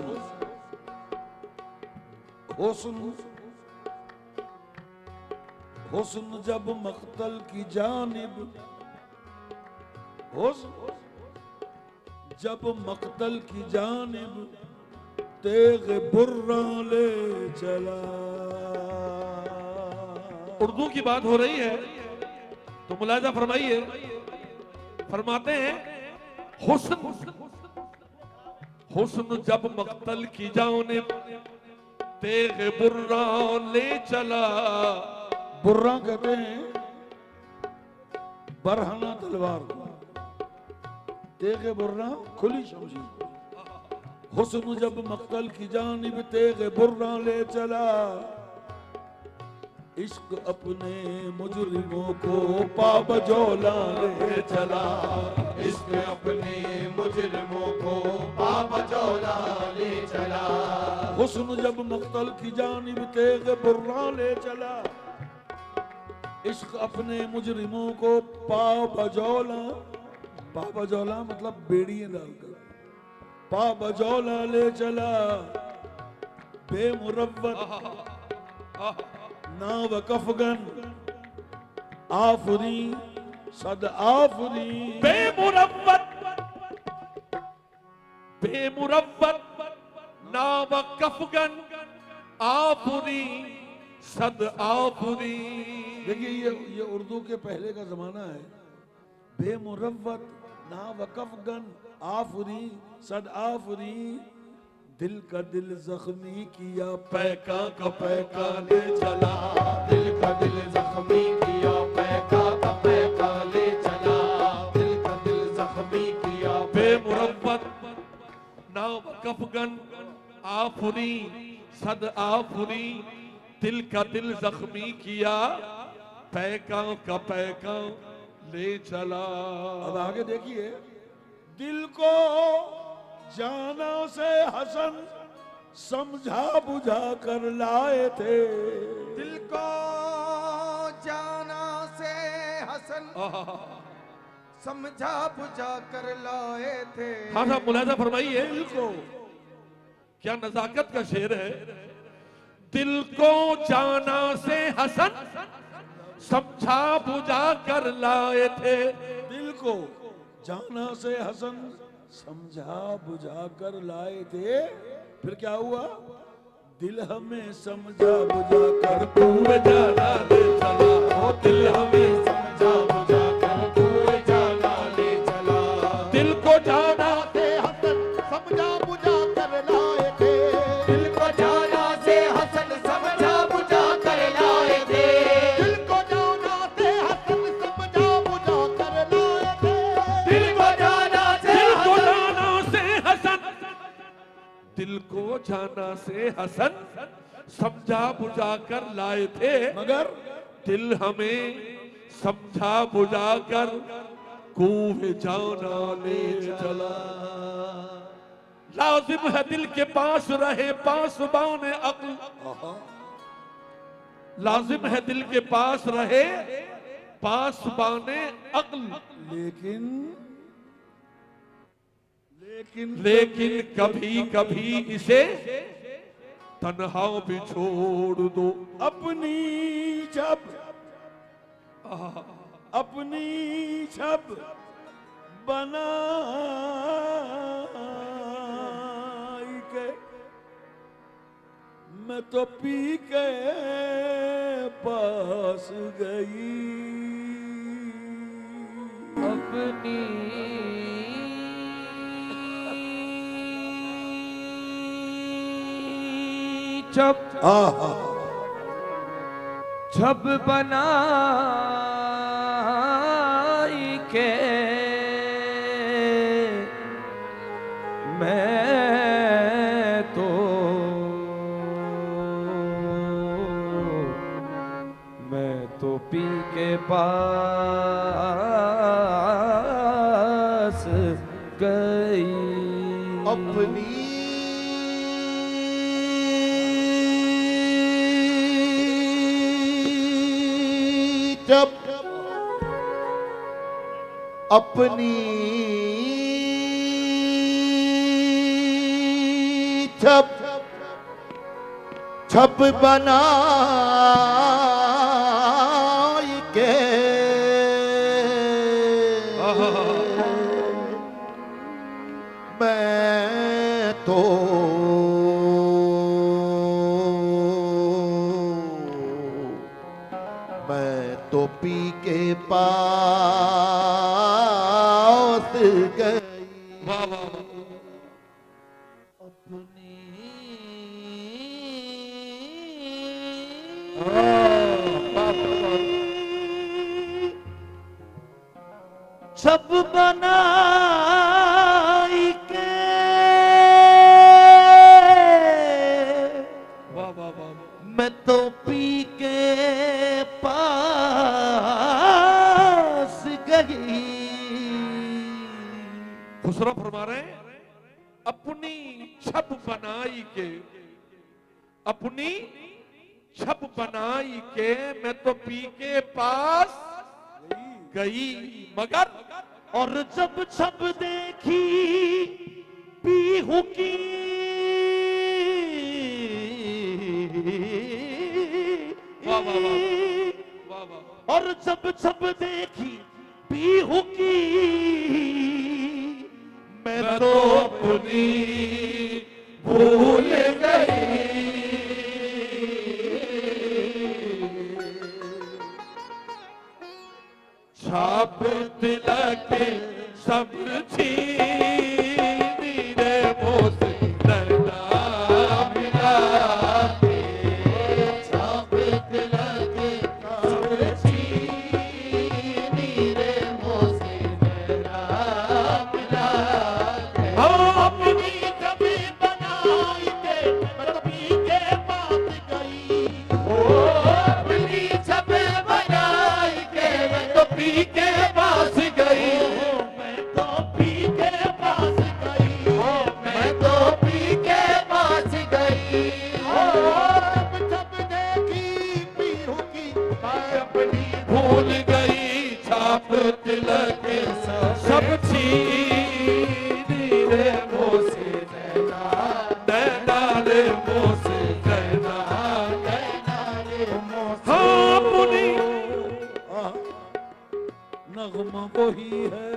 हुस्न हुस्न हुस्न जब मख्तल की जानिब, हुस्न जब मख्तल की जानिब तेग बुर्रा ले चला। उर्दू की बात हो रही है तो मुलाजा फरमाइए। फरमाते हैं हुस्न हुस्न जब मख्तल की जानिब तेग बुर्रा ले चला। बुर्रा कहते हैं बरहना तलवार को, तेग बुर्रा खुली शमशीर। हुस्न जब मख्तल की जानिब तेग बुर्रा ले चला, इश्क अपने मुजरिमों को पाबजोला ले चला। इश्क अपने मुजरिमों को पाबजोला ले चला। हुस्न जब मख्तल की जानिब तेग बुर्रा ले चला, इश्क अपने मुजरिमों को पाबजोला, पाबजोला मतलब बेड़ियां डालकर, पाबजोला ले चला। बेमुरव्वत नाव कफगन आफरी सद आफरी। बेमुरव्वत नाव कफगन आफरी सद आफरी। देखिए ये उर्दू के पहले का जमाना है। बेमुरव्वत नाव कफगन आफरी सद आफरी, दिल का दिल जख्मी किया पैका का पैका ले चला। दिल का दिल जख्मी किया पैका का पैका ले चला। दिल का दिल जख्मी किया बेमुरव्वत नाव कफगन आफरी सद आफरी, दिल का दिल जख्मी किया पैका का पैका ले चला। अब आगे देखिए, दिल को जाना से हसन समझा बुझा कर लाए थे। दिल को जाना से हसन समझा बुझा कर लाए थे। हाँ साहब मुलाजा फरमाइए। दिल को क्या नजाकत का शेर है। दिल को जाना से हसन समझा बुझा कर लाए थे। दिल को जाना से हसन समझा बुझा कर लाए थे। फिर क्या हुआ? दिल हमें समझा बुझा कर कुएं जाना ले चला। ओ दिल हमें समझा बुझा कर कुएं जाना ले चला। दिल को जाना से हसन समझा बुझा कर लाए थे। दिल को जाना से हसन समझा बुझा कर लाए थे। दिल को जाना से हसन समझा बुझा कर लाए थे। दिल को जाना से हसन दिल को जाना से हसन समझा बुझा कर लाए थे। मगर दिल हमें समझा बुझा कर कुएं जाना ले चला। लाजिम है दिल के पास रहे पासबान अक्ल। लाजिम है दिल के पास रहे पासबान अक्ल। लेकिन कभी कभी इसे तन्हा भी छोड़ दो। अपनी छब बना के मैं तो पी के पास गई। अपनी छब बनाई के मैं तो पी के पास गई। अपनी जब अपनी छप छप बनाई के मैं तो पी के पास गई वाह वाह वाह। अपनी छप बनाई के वाह वाह वाह। मैं तो पी के पास गई। खुसरो फरमा रहे हैं, अपनी छप बनाई के, अपनी छप बनाई के मैं तो पी के पास गई, मगर और जब छप देखी पीहू की वाह वाह वाह वाह वाह। और जब छप देखी पीहू की मैं तो अपनी भूल गई। छाप तिलक सब छीनी रे मोस नैना मिला के। छाप तिलक सब छीनी रे मोसे नैना मिला के। अपनी छवि बनाई के मैं पी के पास गई। अपनी छवि बनाई के मैं तो पी के पास गई। मैं तो पी के पास गई। मैं तो पी के पास गई। छप देखी पीहू की मैं अपनी भूल गई। छाप तिलक सब छीनी रे मोस नैना नैना रे मोस नैना। नैना रे मोसे। हाँ अपनी नगमा वही है,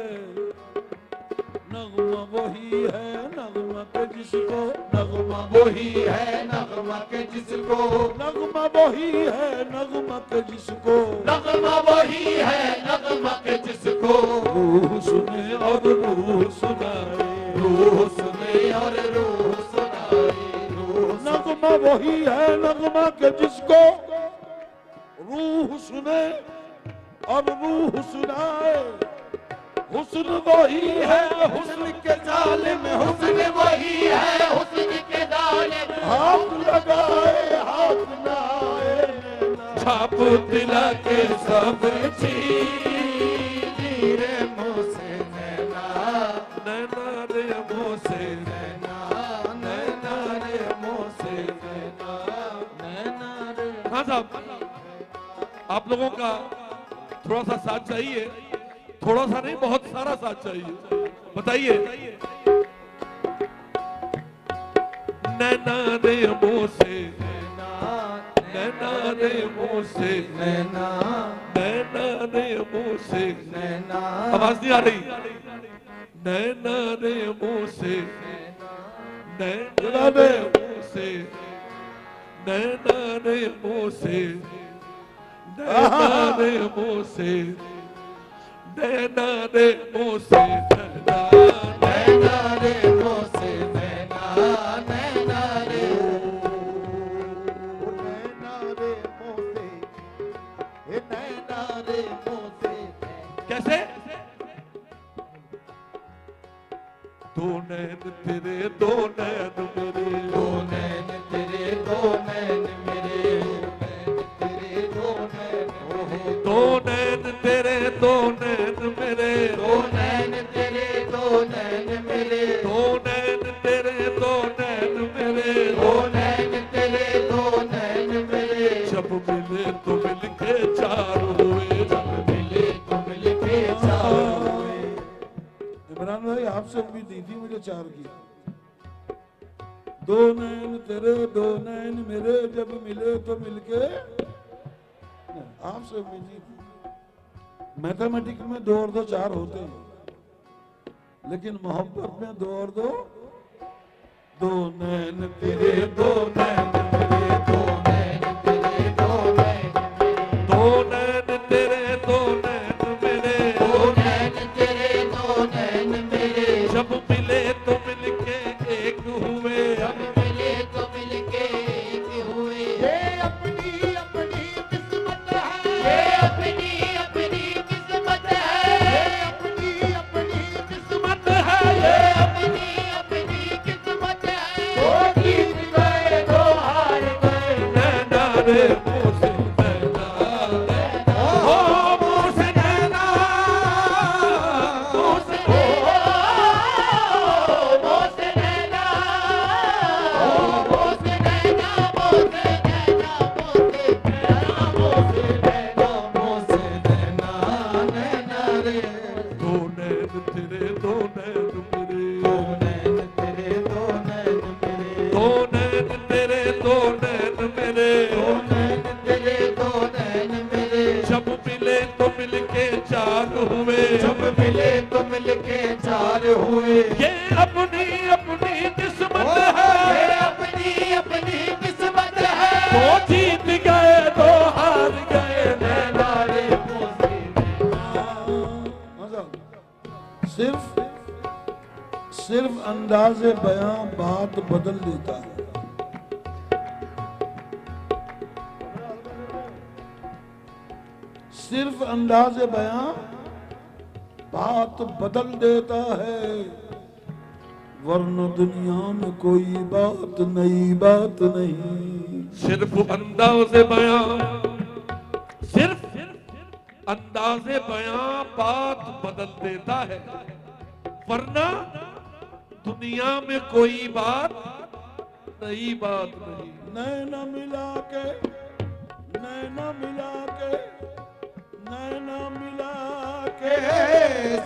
नगमा वही है, नगमा के जिसको, नगमा वही है नगमा के जिसको। नगमा वही है, नगमा के जिसको नगमा वही है नगमा के जिसको। रूह सुने और रूह सुनाए। रूह सुने और रूह सुनाए। रूह नगमा वही है, नगमा के जिसको रूह सुने और रूह सुनाए। हुस्न वही है, हुस्न के जाल में हुस्न वही है हुस्न के जाले में। हाथ लगाए हाथ लाए नैना। छाप तिलक सब छीनी रे मोसे नैना। नैना रे मोसे नैना नैना रे मोसे नैना। नैना रे। हाँ साहब, आप लोगों का थोड़ा सा साथ चाहिए, थोड़ा सा नहीं बहुत सारा साथ चाहिए। बताइए। नैना रे मोसे नैना रे मोसे नैना नैना रे मोसे। नैना आवाज नहीं आ रही। नैना रे मोसे नैना रे मोसे नैना रे मोसे नैना रे मोसे नैना रे मोसे नैना नैना रे मोसे नैना। नैना रे नैना रे मोसे। नैना रे मोसे। कैसे? दो नैन तेरे दो नैन मेरे। दो नैन तेरे दो नैन मेरे। दो नैन तेरे दो नैन मेरे। दो नैन तेरे दो नैन मेरे। दो नैन तेरे दो नैन मेरे। दो नैन तेरे दो दो नैन तेरे दो नैन मेरे। जब मिले तो मिलके चार हुए। जब मिले तो मिलके चार हुए। इमरान भाई आपसे भी दी थी मुझे 4 की। दो नैन तेरे दो नैन मेरे जब मिले तो मिलके आपसे मिली। मैथमेटिक्स में 2 और 2 4 होते हैं, लेकिन मोहब्बत में 2 और 2 दो नैन तेरे दो नैन मेरे दो नैन तेरे दो नैन दो नैन तेरे दो नैन मेरे दो नैन तेरे दो नैन मेरे जब मिले तो मिलके एक हुए। जब मिले तो मिलके एक हुए। ये अपनी अपनी किस्मत है, ये अपनी अपनी किस्मत है, ये अपनी अपनी किस्मत है, ये अपनी अपनी किस्मत है। दो जीत गए दो हार गए। नैना रे मुझसे नैना ओ मुझसे नैना मुझसे मोसे नैना, मोसे नैना, मोसे नैना, मोसे नैना, मोसे नैना, नैना रे। दो नैन तेरे दो नैन मेरे दो नैन तेरे दो नैन मेरे, दो नैन तेरे दो नैन मेरे दो नैन तेरे दो नैन मेरे। जब मिले तो मिलके चार हुए। जब मिले तो मिलके चार हुए। ये अपनी अपनी किस्मत ये है। अपनी अपनी किस्मत है। दो जीत गए दो हार गए। नैना रे मोसे सिर्फ अंदाज़े बयां बात बदल देता है। सिर्फ अंदाज़े बयां बात बदल देता है, वरना दुनिया में कोई बात नई बात नहीं। सिर्फ अंदाज़े बयां सिर्फ अंदाज़े बयां बात बदल देता है, वरना दुनिया में कोई बात नई बात नहीं। नैना मिला के नैना मिला के नैना मिला के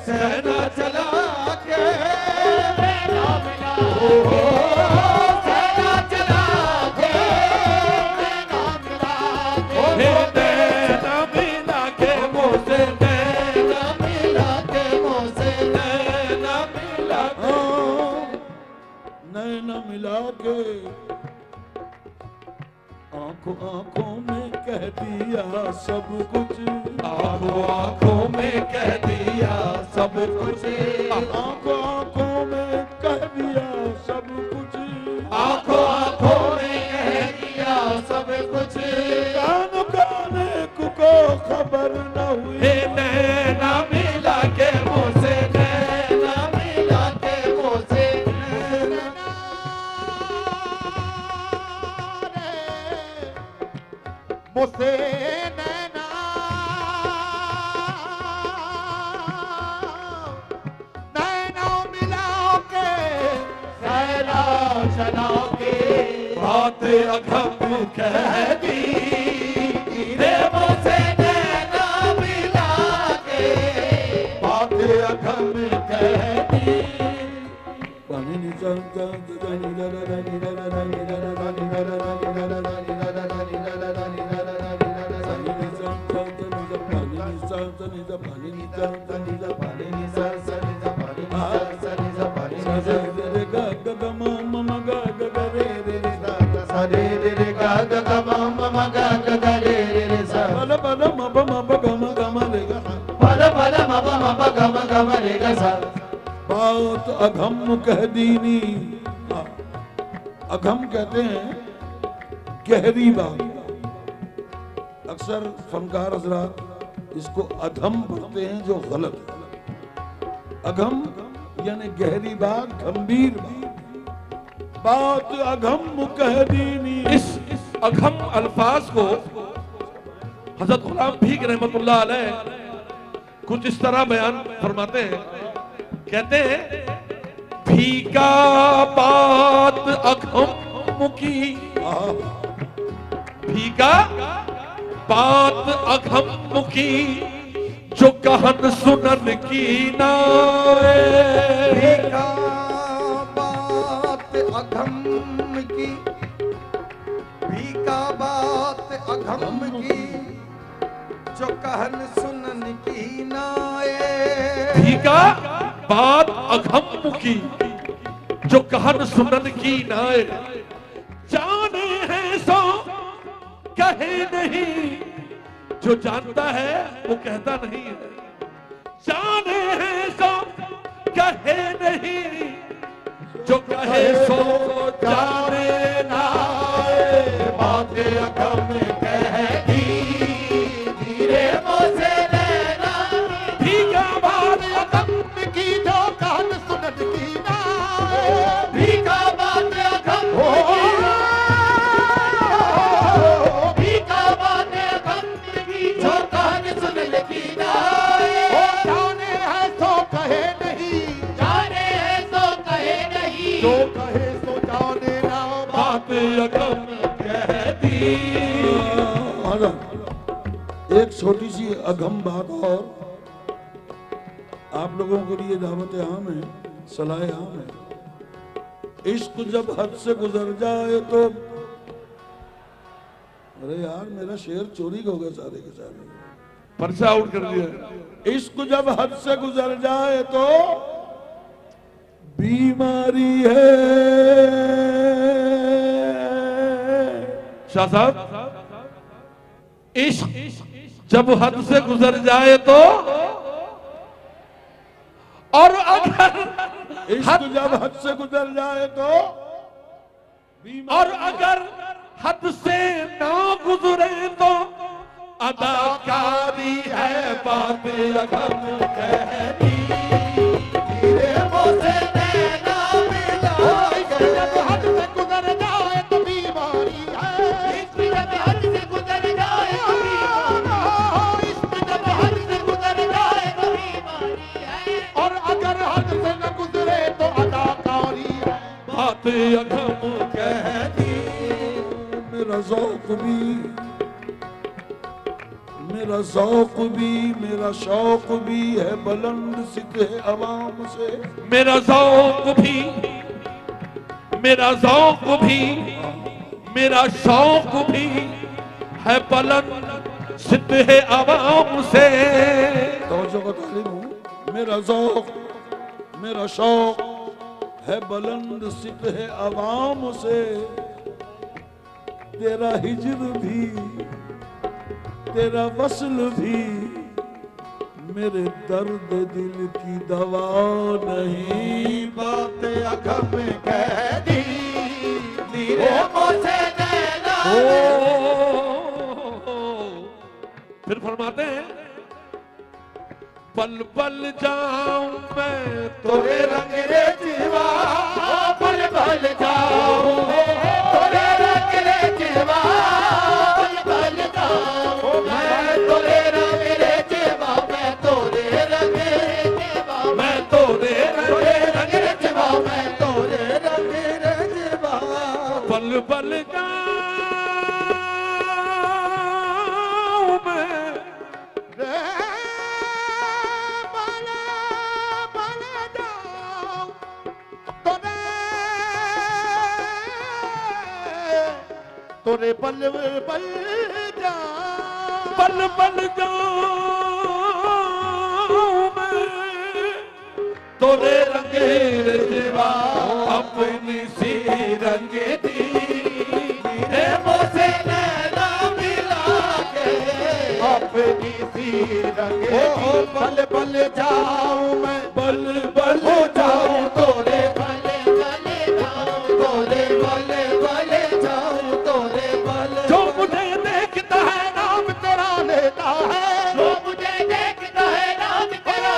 सहना चला के नैना मिला के, सहना चला के नैना मिला के। हे नैना मिला के मोसे नैना मिला के मोसे नैना मिला के। नैना मिला के आंखों आंखों में कह दिया सब कुछ। आंखों आंखों में कह दिया सब कुछ। आंखों आंखों में कह दिया सब कुछ। आंखों आंखों में कह दिया सब कुछ। कान काने को खबर न हुई। हे नैना मिला के मोसे नैना मिला के मोसे नैना रे मोसे नैना। नैना मिला के सहना चला के बात अघम कह दी। रे मोसे नैना मिला के बात अघम कह दी। बात अघम कह दीनी। अघम कहते हैं गहरी बात। अक्सर फनकार हजरात इसको अधम पढ़ते हैं, जो गलत है। अघम यानी गहरी बात, गंभीर बात। बात अघम कह दीनी। इस अघम अल्फाज को हजरत गुलाम भीख रहमतुल्लाह अलैह कुछ इस तरह बयान फरमाते हैं। कहते हैं भीगा बात अघम की, भीगा बात अघम की, जो कहन सुनन की नाए। भीगा बात अघम भी का बात अघम की जो कहन सुनन की नाए। भीगा बात अघम की जो कहन सुनन की नाए। जाने हैं सो कहे नहीं, जो जानता है वो कहता नहीं है। जाने हैं सो कहे नहीं, जो कहे सो जाने ना। बातें अगम कह दी धीरे मोसे नैना। भीगा बात अगम की जो कहन सुनन की नाए। भी का बात अगम भी का बात अगम की जो कहन सुनन की नाए। जाने है सो कहे नहीं, जाने है सो कहे नहीं, जो कहे सो जाने ना। बात अगम कह दी। एक छोटी सी अगम बात और आप लोगों के लिए दावत आम है, सलाह आम है। इश्क जब हद से गुजर जाए तो, अरे यार मेरा शेर चोरी हो गया सारे के सारे, पर्चा आउट कर दिया। इश्क जब हद से गुजर जाए तो बीमारी है। शाह साहब, इश्क जब हद से गुजर जाए तो, और अगर इश्क जब हद से गुजर जाए तो और अगर हद से ना गुजरे तो अदाकारी है। बात अगम कह दी धीरे मोसे नैना मिला। जब हद से गुजर जाए तो बीमारी है। इश्क जब हद से गुजर जाए तो बीमारी। इश्क जब हद से गुजर जाए तो बीमारी है। और अगर हद से न गुजरे तो अदाकारी है। बात अगम कह दी। मेरा ज़ौक़ भी, मेरा ज़ौक़ भी, मेरा शौक़ भी है बुलंद सितह अवाम से। मेरा ज़ौक़ भी, मेरा ज़ौक़ भी, मेरा शौक़ भी है बुलंद सितह अवाम से। तवज्जो का तालिब हूँ। मेरा ज़ौक़, मेरा शौक़ है बुलंद सितह अवाम से। तेरा हिज्र भी, तेरा वस्ल भी मेरे दर्द दिल की दवा नहीं। बात अगम कह दी धीरे मोसे नैना। फिर फरमाते हैं, पल पल जाऊं मैं तोरे रंग रे जीवा। पल पल जाऊं तोरे रंग रे जीवा। पल पल जाऊं मैं तोरे रंग रे जीवा। मैं तोरे रंग रे जीवा। मैं तोरे रंग रे जीवा। मैं तोरे रंग रे जीवा। पल पल जाऊं मैं रे पल पल जाऊं तोरे पल पल जाऊं। पल पल जाऊं मैं तोरे रंगे सिवा अपनी सी रंग दी। हे मोसे नैना मिला के अपनी सी रंग दी। पल पल जाऊं मैं पल पल जाऊं तोरे पल पल जाऊं तोरे पल पल जाऊं तोरे पल। जो मुझे देखता है नाम तेरा लेता है। जो मुझे देखता है नाम तेरा।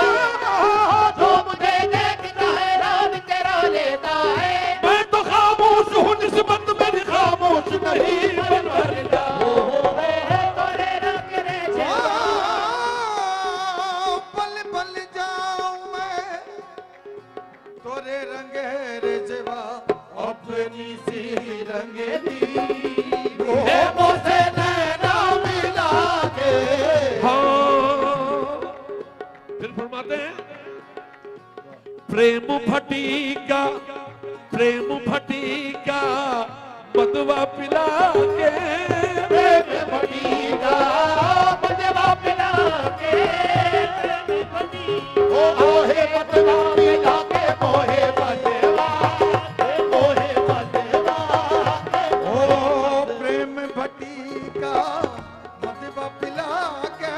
जो मुझे देखता है नाम तेरा लेता है। मैं तो खामोश हूँ निस्बत मेरी खामोश नहीं बन मरना। तोरे रंग रे जाऊं पल पल जाऊं मैं तोरे रंग रे जवा अपनी सी रंग दी। हे मोसे नैना मिला के। हाँ फिर फरमाते हैं, प्रेम फटीका बदवा पिला के प्रेम भटी का बदवा पिला के ओ मोहे बदवा पिला के मोहे बदवा ओ प्रेम भटी का बदवा पिला के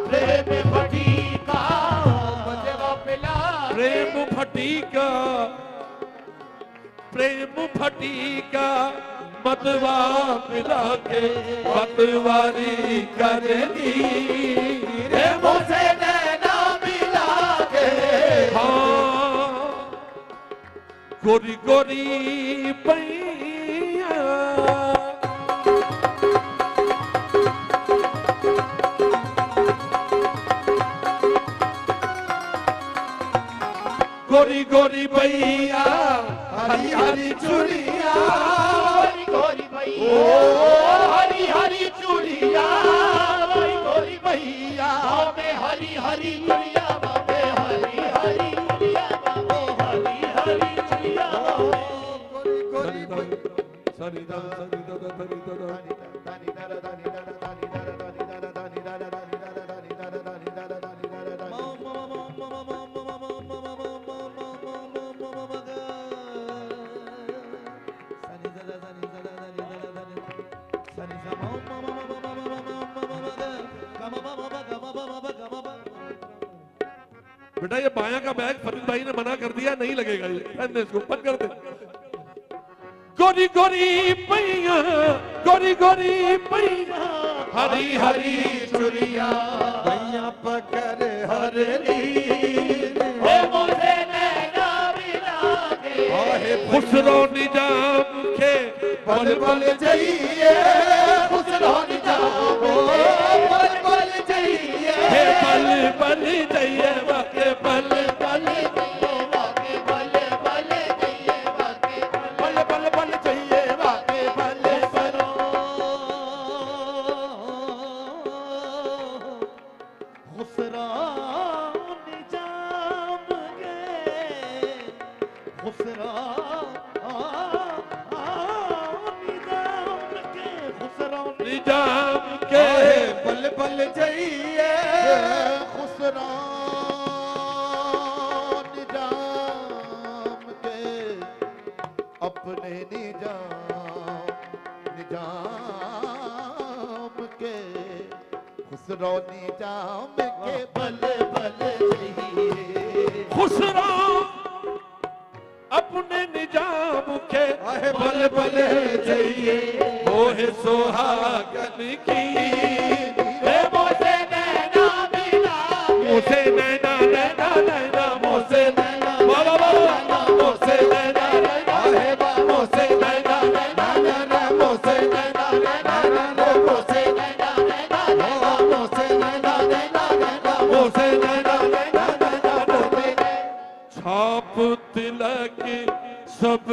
प्रेम फटीका बदवा पिला प्रेम फटीका प्रेम फटीका बदवा पिला के बदवारी कर दी रे मुझे नैना मिला के हाँ गोरी गोरी पैया गोरी गोरी भैया हरी हरी चूड़िया हरी गोरी भैया ओ हरी हरी चूड़िया हरी गोरी भैया में हरी हरी चूड़िया में हरी हरी चूड़िया हरी हरी चूड़िया गोरी गोरी सरी दा सरी दा सरी दा दानी दादा दानी दादा दानी दादा दानी दादा दानी दादा दानी दादा दानी दादा दानी दादा दानी दादा बेटा ये बाया का बैग फरीद भाई ने मना कर दिया, नहीं लगेगा ये, पहनने इसको बंद कर दे। गोरी गोरी पैया गोरी गोरी पैया हरी हरी चुरिया भैया पकड़ हरली हे मुझे नैना मिला के खुसरो निजाम के बल बल जाइए खुसरो निजाम बल बल जाइए हे बल बल जाइए वाके बल बल जाइए वाके बल बल जाइए वाके बल बल बल जाइए वाके बल बलो खुसरो निजाम के खुसरो निजाम के बल बल जाइए खुसरो निजाम के अपने निजाम के खुसरो निजाम के बल बल जाइए खुसरो अपने निजाम के बल बल जाइए ओहे सुहागन की हे मोसे नैना मिला मोसे नैना नैना नैना मोसे नैना बाबा बाबा मोसे नैना नैना हे बा मोसे नैना नैना नैना मोसे नैना नैना नैना मोसे नैना नैना नैना मोसे नैना नैना नैना मोसे नैना नैना नैना मोसे छाप तिलक सब